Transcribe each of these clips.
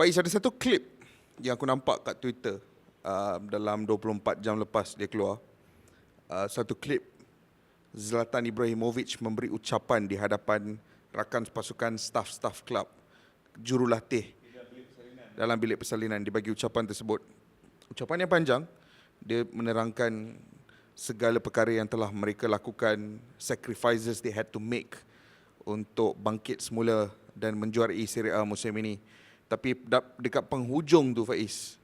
Faiz, ada satu klip yang aku nampak kat Twitter dalam 24 jam lepas dia keluar. Satu klip Zlatan Ibrahimovic memberi ucapan di hadapan rakan pasukan staff klub, jurulatih dalam bilik persalinan. Dia bagi ucapan tersebut. Ucapan yang panjang, dia menerangkan segala perkara yang telah mereka lakukan, sacrifices they had to make untuk bangkit semula dan menjuarai Serie A musim ini. Tapi dekat penghujung tu Faiz,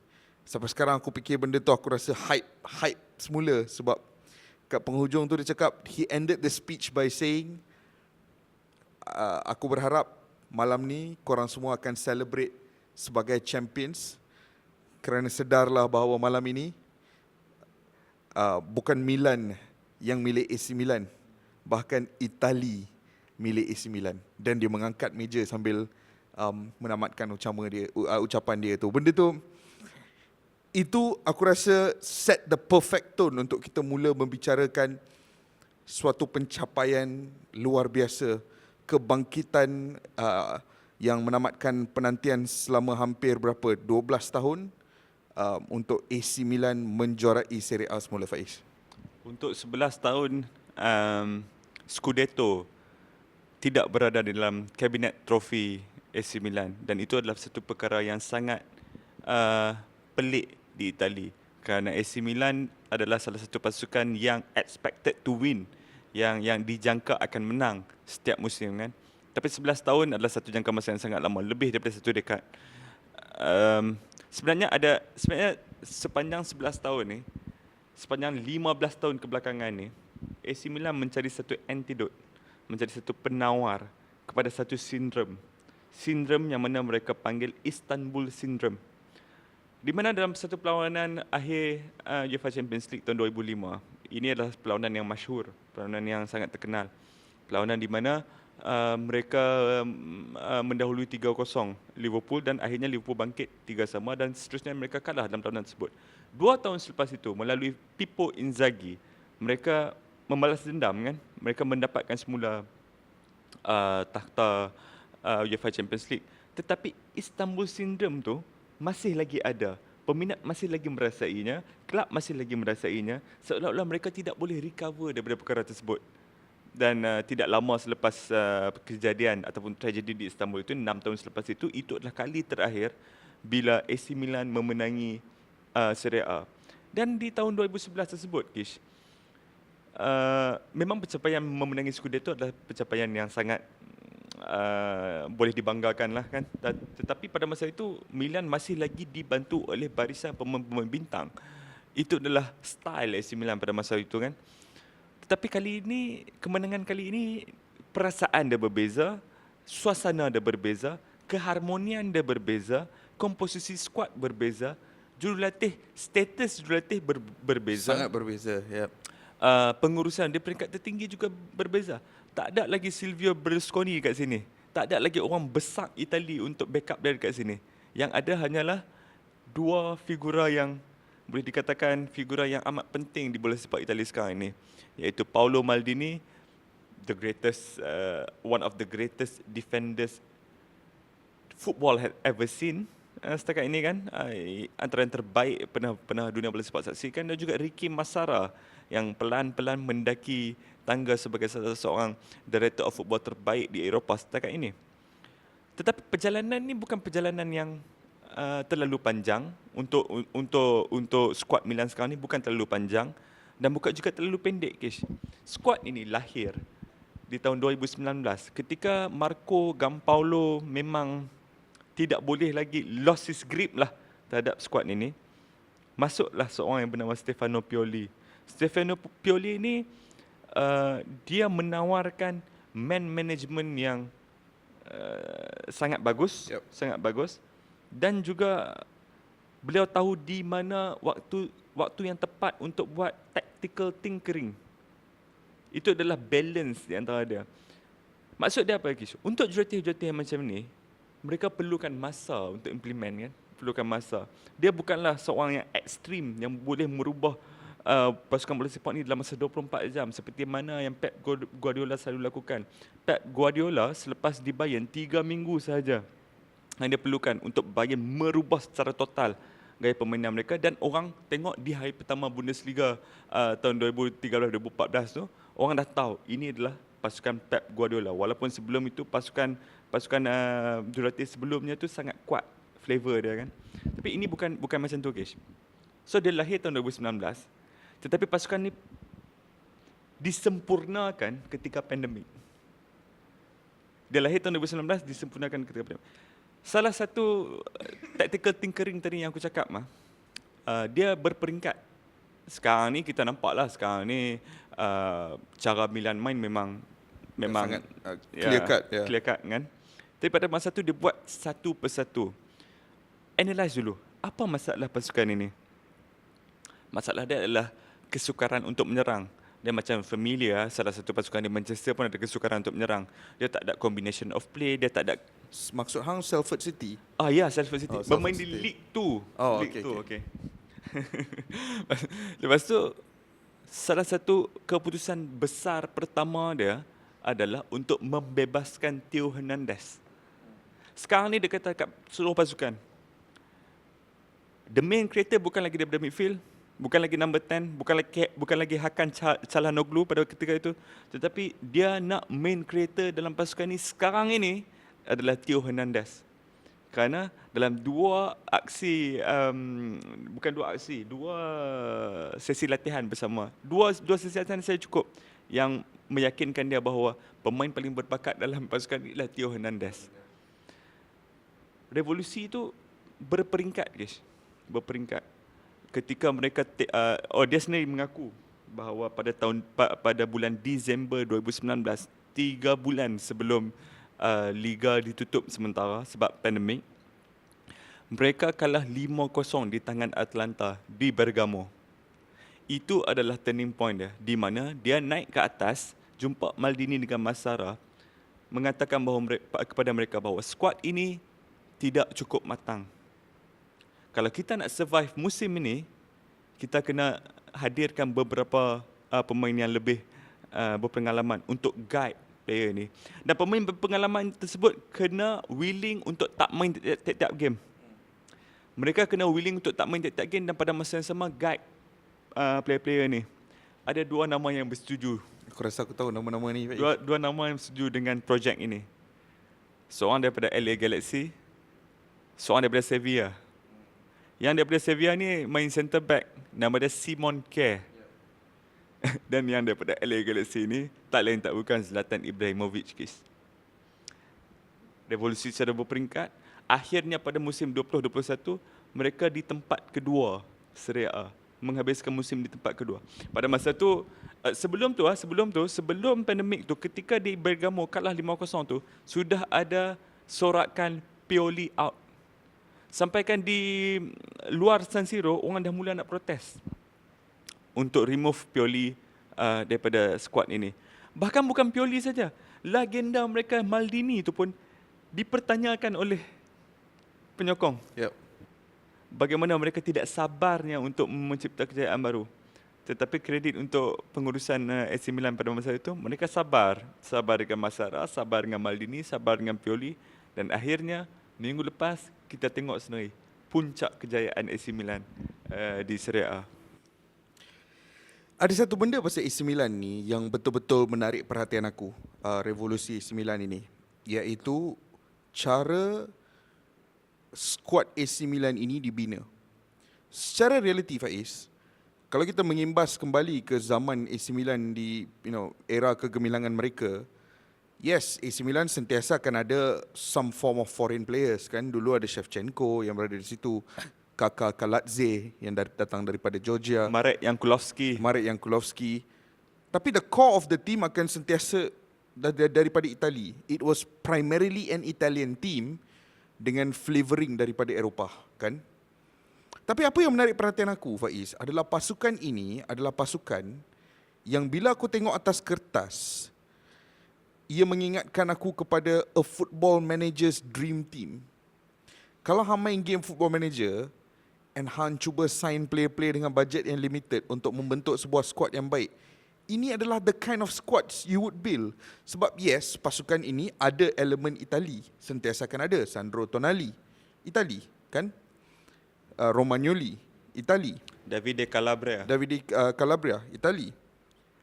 sampai sekarang aku fikir benda tu aku rasa hype semula, sebab kat penghujung tu dia cakap, he ended the speech by saying, aku berharap malam ni korang semua akan celebrate sebagai champions, kerana sedarlah bahawa malam ini bukan Milan yang milik AC Milan, bahkan Itali milik AC Milan. Dan dia mengangkat meja sambil menamatkan ucapan dia tu. Benda tu, itu aku rasa set the perfect tone untuk kita mula membicarakan suatu pencapaian luar biasa, kebangkitan yang menamatkan penantian selama hampir 12 tahun untuk AC Milan menjuarai Serie A semula, Faiz. Untuk 11 tahun Scudetto tidak berada dalam kabinet trofi AC Milan, dan itu adalah satu perkara yang sangat pelik di Itali, kerana AC Milan adalah salah satu pasukan yang expected to win, yang dijangka akan menang setiap musim kan. Tapi 11 tahun adalah satu jangka masa yang sangat lama, lebih daripada satu dekad. Sebenarnya sepanjang 11 tahun ni, sepanjang 15 tahun kebelakangan ni, AC Milan mencari satu antidote, mencari satu penawar kepada satu sindrom yang mana mereka panggil Istanbul Syndrome, di mana dalam satu perlawanan akhir UEFA Champions League tahun 2005, ini adalah perlawanan yang masyhur, perlawanan yang sangat terkenal, perlawanan di mana mereka mendahului 3-0 Liverpool, dan akhirnya Liverpool bangkit 3-3, dan seterusnya mereka kalah dalam perlawanan tersebut. 2 tahun selepas itu, melalui Pippo Inzaghi, mereka membalas dendam kan, mereka mendapatkan semula takhta UEFA Champions League. Tetapi Istanbul Syndrome tu masih lagi ada, peminat masih lagi merasainya, kelab masih lagi merasainya, seolah-olah mereka tidak boleh recover daripada perkara tersebut. Dan tidak lama selepas kejadian ataupun tragedi di Istanbul itu, 6 tahun selepas itu adalah kali terakhir bila AC Milan memenangi Serie A. Dan di tahun 2011 tersebut, Kish, memang pencapaian memenangi Scudetto adalah pencapaian yang sangat boleh dibanggakan lah kan. Tetapi pada masa itu Milan masih lagi dibantu oleh barisan pemain bintang. Itu adalah style AC Milan pada masa itu kan. Tetapi kemenangan kali ini, perasaan dia berbeza, suasana dia berbeza, keharmonian dia berbeza, komposisi skuad berbeza, status jurulatih berbeza. Sangat berbeza, ya. Pengurusan di peringkat tertinggi juga berbeza. Tak ada lagi Silvio Berlusconi kat sini. Tak ada lagi orang besar Itali untuk backup dia dekat sini. Yang ada hanyalah dua figura yang boleh dikatakan figura yang amat penting di bola sepak Itali sekarang ini, iaitu Paolo Maldini, one of the greatest defenders football had ever seen setakat ini kan, antara yang terbaik pernah dunia bola sepak saksikan, dan juga Ricky Massara yang pelan-pelan mendaki tangga sebagai salah seorang director of football terbaik di Eropah setakat ini. Tetapi perjalanan ni bukan perjalanan yang terlalu panjang untuk skuad Milan sekarang ni, bukan terlalu panjang dan bukan juga terlalu pendek, Kish. Skuad ini lahir di tahun 2019 ketika Marco Giampaolo memang tidak boleh lagi, lost his grip lah terhadap skuad ini. Masuklah seorang yang bernama Stefano Pioli. Stefano Pioli ini dia menawarkan man management yang sangat bagus, sangat bagus, dan juga beliau tahu di mana waktu yang tepat untuk buat tactical tinkering. Itu adalah balance di antara dia. Maksud dia apa lagi? Untuk jurulatih-jurulatih yang macam ni, mereka perlukan masa untuk implement kan, perlukan masa. Dia bukanlah seorang yang ekstrim yang boleh merubah pasukan bola sepak ni dalam masa 24 jam seperti mana yang Pep Guardiola selalu lakukan. Pep Guardiola selepas di Bayern 3 minggu sahaja yang dia perlukan untuk Bayern merubah secara total gaya permainan mereka, dan orang tengok di hari pertama Bundesliga tahun 2013-2014 tu, orang dah tahu ini adalah pasukan Pep Guardiola. Walaupun sebelum itu pasukan jurulatih sebelumnya tu sangat kuat flavor dia kan. Tapi ini bukan macam tu, guys. So dia lahir tahun 2019, tetapi pasukan ni disempurnakan ketika pandemik. Dia lahir tahun 2019, disempurnakan ketika pandemik. Salah satu tactical tinkering tadi yang aku cakap dia berperingkat. Sekarang ni kita nampak lah, sekarang ni cara Milan main memang sangat clear cut, clear cut kan. Tapi pada masa tu dia buat satu persatu. Analyse dulu, apa masalah pasukan ini? Masalah dia adalah kesukaran untuk menyerang. Dia macam familiar, salah satu pasukan di Manchester pun ada kesukaran untuk menyerang. Dia tak ada combination of play, dia tak ada. Maksud hang Salford City? Ya, Salford City. Oh, Bermain Salford di City. League 2. Oh, League okay. 2, Lepas tu, salah satu keputusan besar pertama dia adalah untuk membebaskan Theo Hernandez. Sekarang ni dia kata kat seluruh pasukan, the main creator bukan lagi daripada midfield, bukan lagi number 10, bukan lagi Hakan Çalhanoğlu pada ketika itu, tetapi dia nak main creator dalam pasukan ni sekarang ini adalah Theo Hernandez. Kerana dalam dua sesi latihan bersama, dua sesi latihan saya cukup yang meyakinkan dia bahawa pemain paling berbakat dalam pasukan ini adalah Theo Hernandez. Revolusi itu berperingkat, guys. Berperingkat. Ketika mereka dia sendiri mengaku bahawa pada bulan Disember 2019, 3 bulan sebelum liga ditutup sementara sebab pandemik, mereka kalah 5-0 di tangan Atlanta di Bergamo. Itu adalah turning point dia, di mana dia naik ke atas, jumpa Maldini dengan Massara, mengatakan kepada mereka bahawa skuad ini tidak cukup matang. Kalau kita nak survive musim ini, kita kena hadirkan beberapa pemain yang lebih berpengalaman untuk guide player ni. Dan pemain berpengalaman tersebut kena willing untuk tak main tiap-tiap game. Mereka kena willing untuk tak main tiap-tiap game dan pada masa yang sama guide player-player ni. Ada 2 nama yang bersetuju. Aku rasa aku tahu nama-nama ni. Dua nama yang bersetuju dengan projek ini. Seorang daripada LA Galaxy, seorang daripada Sevilla. Yang daripada Sevilla ni main centre back, nama dia Simon Kjær. Dan yang daripada LA Galaxy ni tak lain tak bukan Zlatan Ibrahimovic, guys. Revolusi secara berperingkat. Akhirnya pada musim 2021 mereka di tempat kedua Serie A, menghabiskan musim di tempat kedua. Pada masa tu sebelum pandemik tu, ketika di Bergamo kalah 5-0 tu, sudah ada sorakan Pioli out. Sampaikan di luar San Siro, orang dah mula nak protes untuk remove Pioli daripada skuad ini. Bahkan bukan Pioli saja, legenda mereka Maldini itu pun dipertanyakan oleh penyokong. Yep. Bagaimana mereka tidak sabarnya untuk mencipta kejayaan baru. Tetapi kredit untuk pengurusan AC Milan pada masa itu, mereka sabar dengan Massara, sabar dengan Maldini, sabar dengan Pioli, dan akhirnya minggu lepas kita tengok sendiri puncak kejayaan AC Milan di Serie A. Ada satu benda pasal AC Milan ni yang betul-betul menarik perhatian aku, revolusi AC Milan ini, iaitu cara skuad AC Milan ini dibina. Secara realiti, Faiz, kalau kita mengimbas kembali ke zaman AC Milan di era kegemilangan mereka, yes, AC Milan sentiasa akan ada some form of foreign players kan. Dulu ada Shevchenko yang berada di situ, Kaka Kaladze yang datang daripada Georgia, Marek Jankulovski. Tapi the core of the team akan sentiasa daripada Itali. It was primarily an Italian team dengan flavoring daripada Eropah kan. Tapi apa yang menarik perhatian aku, Faiz, adalah pasukan ini adalah pasukan yang bila aku tengok atas kertas, ia mengingatkan aku kepada a football manager's dream team. Kalau hang main game football manager and hang cuba sign player-player dengan budget yang limited untuk membentuk sebuah squad yang baik, ini adalah the kind of squads you would build. Sebab yes, pasukan ini ada elemen Itali. Sentiasa akan ada. Sandro Tonali, Itali, kan? Romagnoli, Itali. Davide Calabria. Davide Calabria, Itali.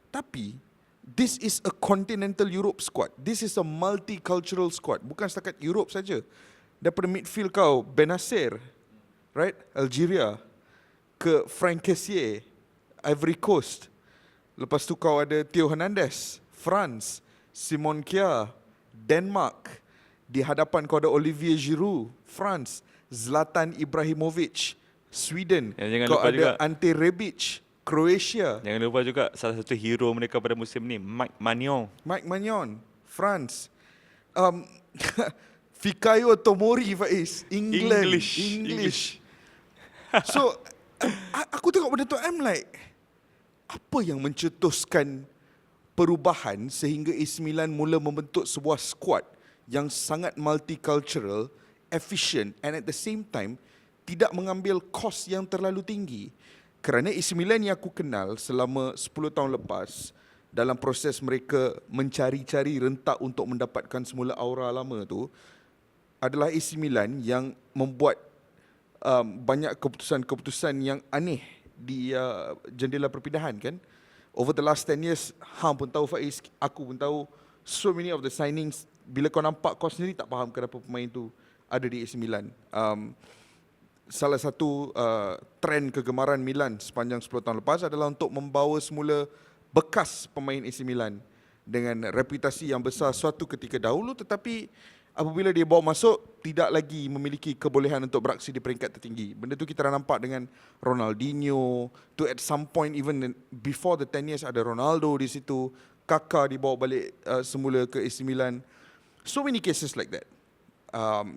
Tapi this is a continental Europe squad. This is a multicultural squad. Bukan setakat Europe saja. Daripada midfield kau, Benacer, right? Algeria, ke Frank Kessié, Ivory Coast. Lepas tu kau ada Theo Hernandez, France, Simon Kjær, Denmark. Di hadapan kau ada Olivier Giroud, France, Zlatan Ibrahimovic, Sweden. Jangan Kau lupa ada juga Ante Rebic, Croatia. Jangan lupa juga salah satu hero mereka pada musim ni, Mike Maignan. Mike Maignan, France. Fikayo Tomori, Faiz, England. English. So, aku tengok benda tu, I'm like, apa yang mencetuskan perubahan sehingga AC Milan mula membentuk sebuah squad yang sangat multicultural, efficient and at the same time tidak mengambil kos yang terlalu tinggi. Kerana AC Milan yang aku kenal selama 10 tahun lepas, dalam proses mereka mencari-cari rentak untuk mendapatkan semula aura lama tu, adalah AC Milan yang membuat banyak keputusan-keputusan yang aneh di jendela perpindahan, kan. Over the last 10 years, Hang pun tahu, Faiz, aku pun tahu, so many of the signings, bila kau nampak, kau sendiri tak faham kenapa pemain tu ada di AC Milan. Salah satu trend kegemaran Milan sepanjang 10 tahun lepas adalah untuk membawa semula bekas pemain AC Milan dengan reputasi yang besar suatu ketika dahulu, tetapi apabila dia bawa masuk, tidak lagi memiliki kebolehan untuk beraksi di peringkat tertinggi. Benda tu kita dah nampak dengan Ronaldinho, to at some point even before the 10 years ada Ronaldo di situ, Kaká dibawa balik semula ke AC Milan. So many cases like that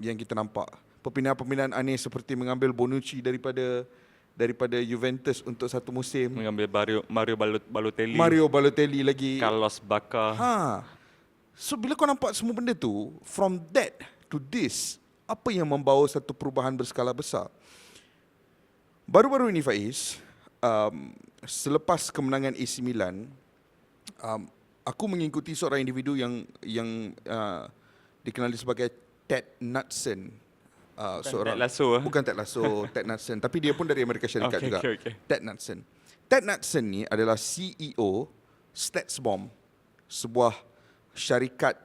yang kita nampak. Perpindahan-perpindahan aneh seperti mengambil Bonucci daripada Juventus untuk satu musim. Mengambil Balotelli. Mario Balotelli lagi. Carlos Bacca. So bila kau nampak semua benda tu, from that to this, apa yang membawa satu perubahan berskala besar? Baru-baru ini, Faiz, selepas kemenangan AC Milan, aku mengikuti seorang individu yang dikenali sebagai Ted Knudsen. Ted Lasso. Bukan Ted Lasso, Ted Knudsen, tapi dia pun dari Amerika Syarikat juga. Okay. Ted Knudsen. Ted Knudsen ni adalah CEO StatsBomb, sebuah syarikat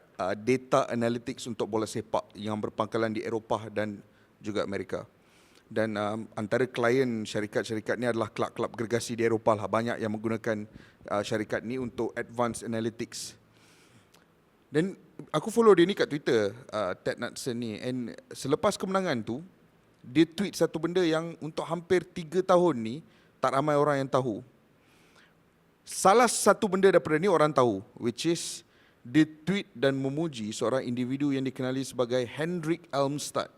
data analytics untuk bola sepak yang berpangkalan di Eropah dan juga Amerika. Dan antara klien syarikat-syarikat ni adalah kelab-kelab gergasi di Eropah lah. Banyak yang menggunakan syarikat ni untuk advanced analytics. Dan aku follow dia ni kat Twitter, Ted Knudsen ni. And selepas kemenangan tu, dia tweet satu benda yang untuk hampir 3 tahun ni, tak ramai orang yang tahu. Salah satu benda daripada ni orang tahu, which is dia tweet dan memuji seorang individu yang dikenali sebagai Hendrik Almstad.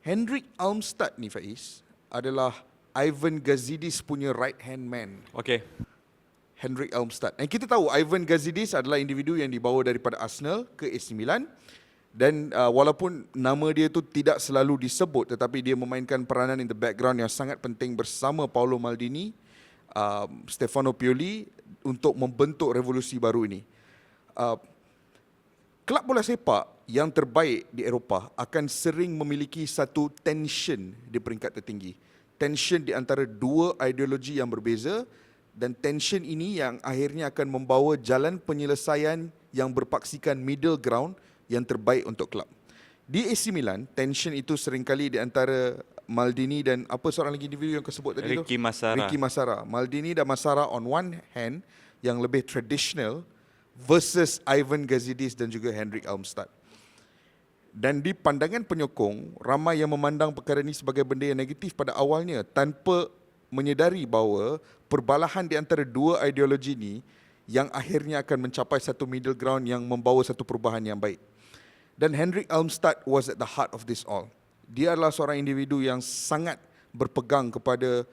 Hendrik Almstad ni, Faiz, adalah Ivan Gazidis punya right hand man. Okay. Hendrik Almstad. Dan kita tahu Ivan Gazidis adalah individu yang dibawa daripada Arsenal ke AC Milan. Dan walaupun nama dia tu tidak selalu disebut, tetapi dia memainkan peranan in the background yang sangat penting bersama Paolo Maldini, Stefano Pioli untuk membentuk revolusi baru ini. Kelab bola sepak yang terbaik di Eropah akan sering memiliki satu tension di peringkat tertinggi. Tension di antara dua ideologi yang berbeza, dan tension ini yang akhirnya akan membawa jalan penyelesaian yang berpaksikan middle ground yang terbaik untuk kelab. Di AC Milan, tension itu seringkali di antara Maldini dan apa seorang lagi individu yang kau sebut tadi tu? Ricky Massara. Ricky Massara. Maldini dan Massara on one hand yang lebih traditional versus Ivan Gazidis dan juga Hendrik Almstad. Dan di pandangan penyokong, ramai yang memandang perkara ini sebagai benda yang negatif pada awalnya tanpa menyedari bahawa perbalahan di antara dua ideologi ini yang akhirnya akan mencapai satu middle ground yang membawa satu perubahan yang baik. Dan Hendrik Almstad was at the heart of this all. Dia adalah seorang individu yang sangat berpegang kepada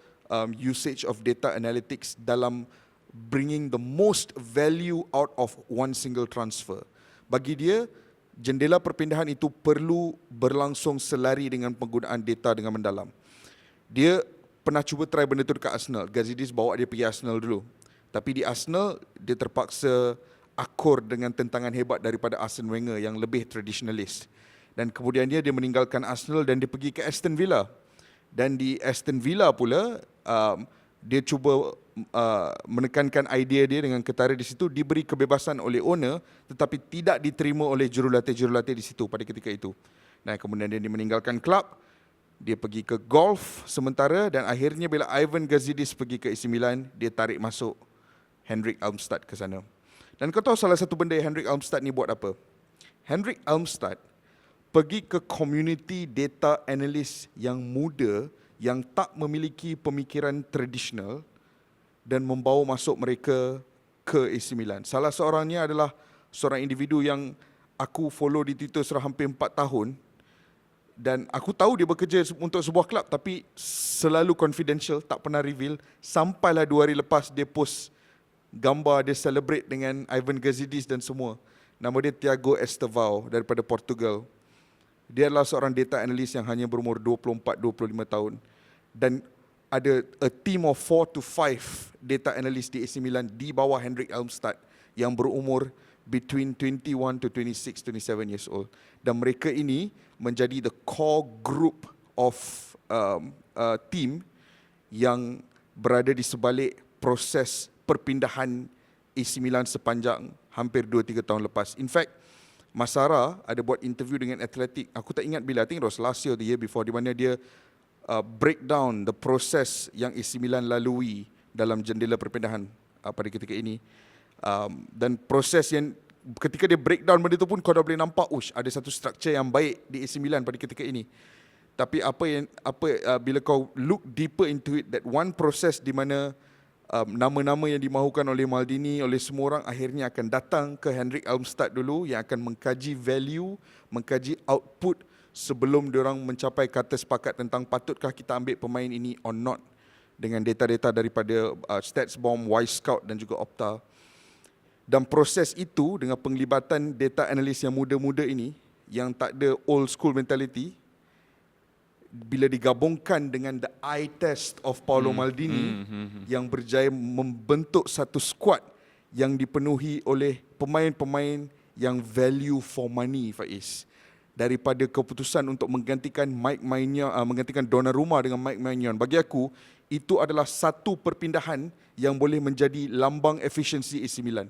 usage of data analytics dalam bringing the most value out of one single transfer. Bagi dia, jendela perpindahan itu perlu berlangsung selari dengan penggunaan data dengan mendalam. Dia pernah cuba try benda tu dekat Arsenal. Gazidis bawa dia pergi Arsenal dulu. Tapi di Arsenal, dia terpaksa akur dengan tentangan hebat daripada Arsene Wenger yang lebih traditionalist. Dan kemudian dia meninggalkan Arsenal dan dia pergi ke Aston Villa. Dan di Aston Villa pula, dia cuba menekankan idea dia dengan ketara di situ, diberi kebebasan oleh owner tetapi tidak diterima oleh jurulatih-jurulatih di situ pada ketika itu. Dan kemudian dia meninggalkan klub, dia pergi ke golf sementara dan akhirnya bila Ivan Gazidis pergi ke AC Milan, dia tarik masuk Henrik Almstad ke sana. Dan kau tahu salah satu benda yang Henrik Almstad ni buat apa? Henrik Almstad pergi ke community data analyst yang muda, yang tak memiliki pemikiran tradisional dan membawa masuk mereka ke AC Milan. Salah seorangnya adalah seorang individu yang aku follow di Twitter selama hampir 4 tahun dan aku tahu dia bekerja untuk sebuah klub tapi selalu confidential, tak pernah reveal. Sampailah 2 hari lepas dia post gambar dia celebrate dengan Ivan Gazidis dan semua. Nama dia Tiago Estevao daripada Portugal. Dia adalah seorang data analyst yang hanya berumur 24-25 tahun. Dan ada a team of 4 to 5 data analyst di AC Milan di bawah Henrik Almstad yang berumur between 21 to 26, 27 years old. Dan mereka ini menjadi the core group of team yang berada di sebalik proses perpindahan AC Milan sepanjang hampir 2-3 tahun lepas. In fact, Masara ada buat interview dengan Athletic, aku tak ingat bila, I think it was last year or the year before, di mana dia break down the process yang AC Milan lalui dalam jendela perpindahan pada ketika ini. Dan proses yang ketika dia breakdown benda tu pun kau dah boleh nampak, ada satu structure yang baik di AC Milan pada ketika ini. Tapi bila kau look deeper into it, that one process di mana nama-nama yang dimahukan oleh Maldini, oleh semua orang akhirnya akan datang ke Henrik Almstad dulu yang akan mengkaji value, mengkaji output sebelum diorang mencapai kata sepakat tentang patutkah kita ambil pemain ini or not dengan data-data daripada StatsBomb, Y-Scout dan juga Opta. Dan proses itu dengan penglibatan data analis yang muda-muda ini yang tak ada old school mentality, bila digabungkan dengan the eye test of Paolo Maldini yang berjaya membentuk satu squad yang dipenuhi oleh pemain-pemain yang value for money, Faiz. Daripada keputusan untuk menggantikan Mike Maignan, menggantikan Donnarumma dengan Mike Maignan, bagi aku itu adalah satu perpindahan yang boleh menjadi lambang efisiensi AC Milan.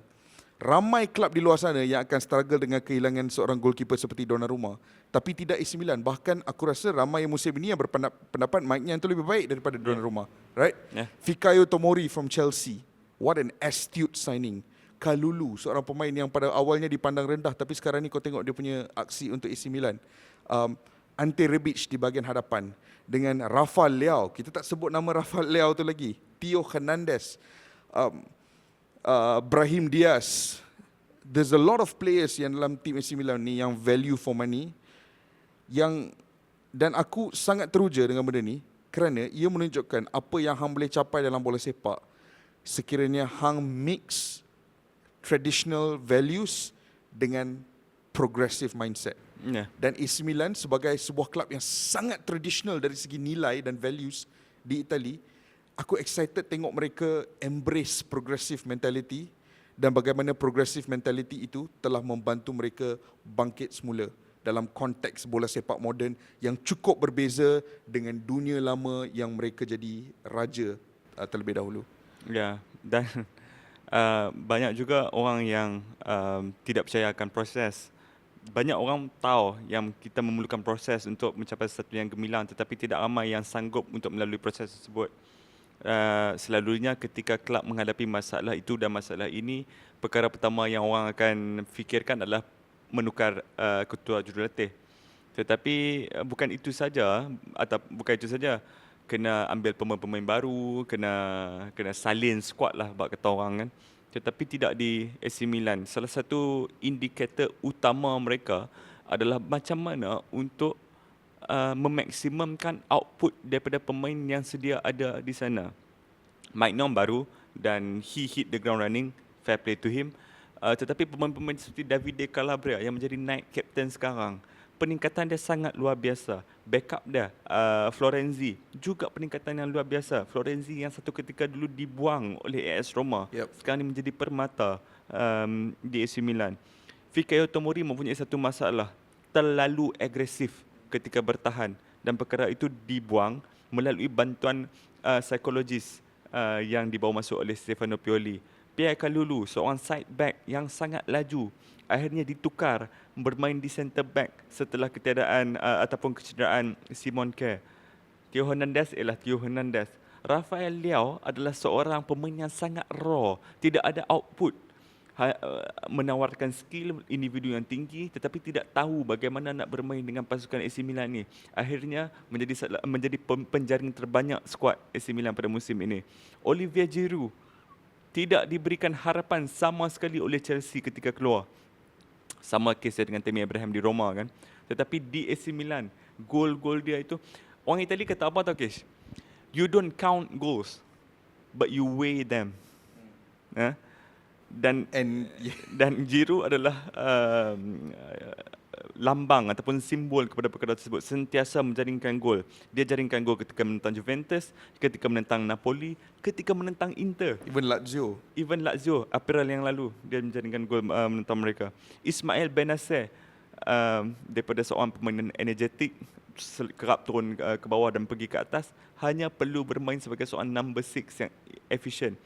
Ramai klub di luar sana yang akan struggle dengan kehilangan seorang goalkeeper seperti Donnarumma, tapi tidak AC Milan. Bahkan aku rasa ramai musim ini yang berpendapat Maignan itu lebih baik daripada Donnarumma, right? Fikayo Tomori from Chelsea, what an astute signing. Kalulu, seorang pemain yang pada awalnya dipandang rendah tapi sekarang ni kau tengok dia punya aksi untuk AC Milan. Ante Rebic di bahagian hadapan dengan Rafael Leao. Kita tak sebut nama Rafael Leao tu lagi. Theo Hernandez, Brahim Diaz. There's a lot of players yang dalam tim AC Milan ni yang value for money, dan aku sangat teruja dengan benda ni kerana ia menunjukkan apa yang hang boleh capai dalam bola sepak sekiranya hang mix traditional values dengan progressive mindset. Dan AC Milan sebagai sebuah klub yang sangat traditional dari segi nilai dan values di Itali, aku excited tengok mereka embrace progressive mentality dan bagaimana progressive mentality itu telah membantu mereka bangkit semula dalam konteks bola sepak moden yang cukup berbeza dengan dunia lama yang mereka jadi raja terlebih dahulu. Ya, dan banyak juga orang yang tidak percaya akan proses. Banyak orang tahu yang kita memerlukan proses untuk mencapai sesuatu yang gemilang, tetapi tidak ramai yang sanggup untuk melalui proses tersebut. Selalunya ketika kelab menghadapi masalah itu dan masalah ini, perkara pertama yang orang akan fikirkan adalah menukar ketua jurulatih. Tetapi bukan itu saja, kena ambil pemain-pemain baru, kena salin squad lah bak kata orang kan. Tetapi tidak di AC Milan. Salah satu indikator utama mereka adalah macam mana untuk memaksimumkan output daripada pemain yang sedia ada di sana. Maignan baru dan he hit the ground running, fair play to him. Tetapi pemain-pemain seperti Davide Calabria yang menjadi night captain sekarang, peningkatan dia sangat luar biasa. Backup dia, Florenzi, juga peningkatan yang luar biasa. Florenzi yang satu ketika dulu dibuang oleh AS Roma, Yep. sekarang ni menjadi permata di AC Milan. Fikayo Tomori mempunyai satu masalah, terlalu agresif ketika bertahan, dan perkara itu dibuang melalui bantuan psikologis yang dibawa masuk oleh Stefano Pioli. Pierre Kalulu, seorang side back yang sangat laju, akhirnya ditukar bermain di centre back setelah ketiadaan ataupun kecederaan Simon Kjær. Theo Hernandez ialah Theo Hernandez. Rafael Leao adalah seorang pemain yang sangat raw, tidak ada output. Menawarkan skill individu yang tinggi tetapi tidak tahu bagaimana nak bermain dengan pasukan AC Milan ni. Akhirnya menjadi penjaring terbanyak skuad AC Milan pada musim ini. Olivier Giroud tidak diberikan harapan sama sekali oleh Chelsea ketika keluar. Sama kes dengan Tammy Abraham di Roma kan. Tetapi di AC Milan, gol-gol dia itu, orang Itali kata apa tau Kesh? You don't count goals, but you weigh them. Dan Giroud adalah lambang ataupun simbol kepada perkara tersebut, sentiasa menjaringkan gol. Dia jaringkan gol ketika menentang Juventus, ketika menentang Napoli, ketika menentang Inter. Even Lazio, April yang lalu dia menjaringkan gol menentang mereka. Ismail Benacer, daripada seorang pemain energetik, kerap turun ke bawah dan pergi ke atas, hanya perlu bermain sebagai seorang number 6 yang efisien.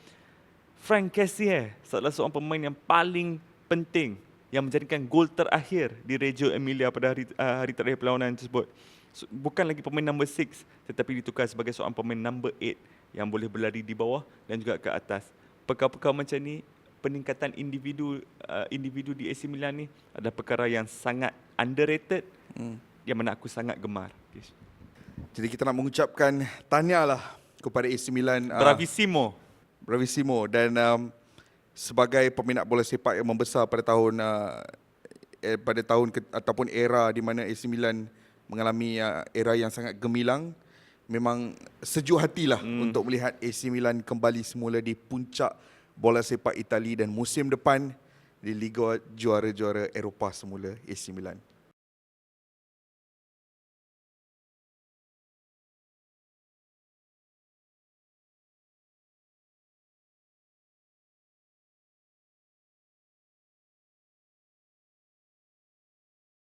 Franck Kessié, salah seorang pemain yang paling penting yang menjadikan gol terakhir di Reggio Emilia pada hari terakhir perlawanan tersebut. Bukan lagi pemain number 6 tetapi ditukar sebagai seorang pemain number 8 yang boleh berlari di bawah dan juga ke atas. Perkara-perkara macam ni, peningkatan individu di AC Milan ni adalah perkara yang sangat underrated, yang mana aku sangat gemar. Jadi kita nak mengucapkan tahniah lah kepada AC Milan. Bravissimo. Dan sebagai peminat bola sepak yang membesar pada tahun ataupun era di mana AC Milan mengalami era yang sangat gemilang, memang sejuk hatilah untuk melihat AC Milan kembali semula di puncak bola sepak Itali dan musim depan di Liga Juara-Juara Eropah semula AC Milan.